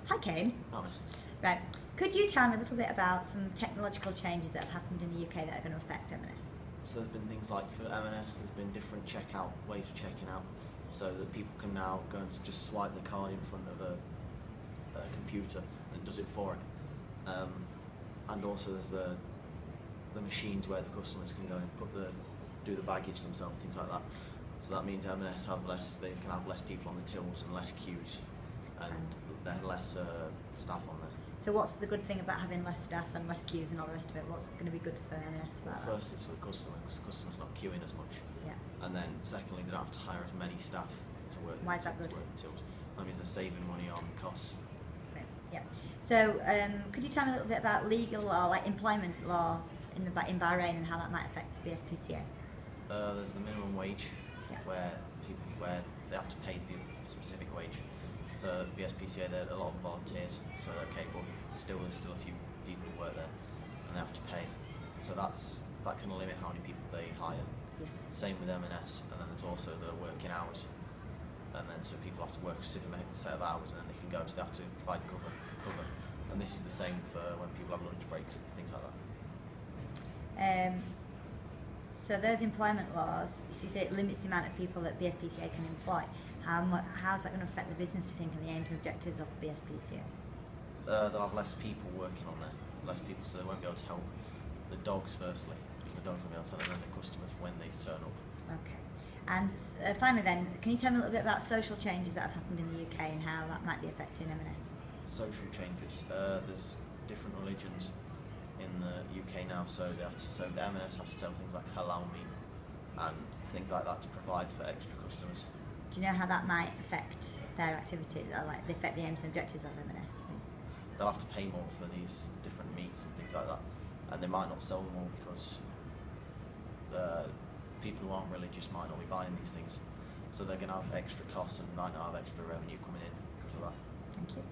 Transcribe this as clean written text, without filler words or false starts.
Hi Kane. Nice. Right, could you tell me a little bit about some technological changes that have happened in the UK that are going to affect M&S? So there's been things like for M&S, there's been different checkout ways of checking out, so that people can now go and just swipe the card in front of a computer and it does it for it. And also there's the machines where the customers can go and do the baggage themselves, things like that. So that means M&S they can have less people on the tills and less queues, and there are less staff on there. So what's the good thing about having less staff and less queues and all the rest of it? What's going to be good for M&S about that? First, it's for the customer, because the customer's not queuing as much. Yeah. And then secondly, they don't have to hire as many staff to work, Why is that to good? work the tills. That means they're saving money on costs. Right. Yeah. So could you tell me a little bit about legal law, like employment law in Bahrain, and how that might affect BSPCA? There's the minimum wage, Yeah. where they have to pay the specific wage. For BSPCA, there are a lot of volunteers, so they're capable. There's still a few people who work there, and they have to pay. So that can limit how many people they hire. Yes. Same with M&S, and then there's also the working hours, and then so people have to work a specific set of hours, and then they can go, so they have to provide cover. And this is the same for when people have lunch breaks and things like that. So those employment laws, you say it limits the amount of people that BSPCA can employ. How's that going to affect the business, do you think, and the aims and objectives of BSPCA? They'll have less people working on there, less people, so they won't be able to help the dogs firstly, because the dogs won't be able to help them, and the customers when they turn up. Okay. And finally then, can you tell me a little bit about social changes that have happened in the UK and how that might be affecting M&S? Social changes. There's different religions in the UK now, so the M&S have to tell things like halal meat and things like that to provide for extra customers. Do you know how that might affect their activities, or like they affect the aims and objectives of M&S, do you think? They'll have to pay more for these different meats and things like that, and they might not sell them all because people who aren't religious might not be buying these things, so they're going to have extra costs and might not have extra revenue coming in because of that. Thank you.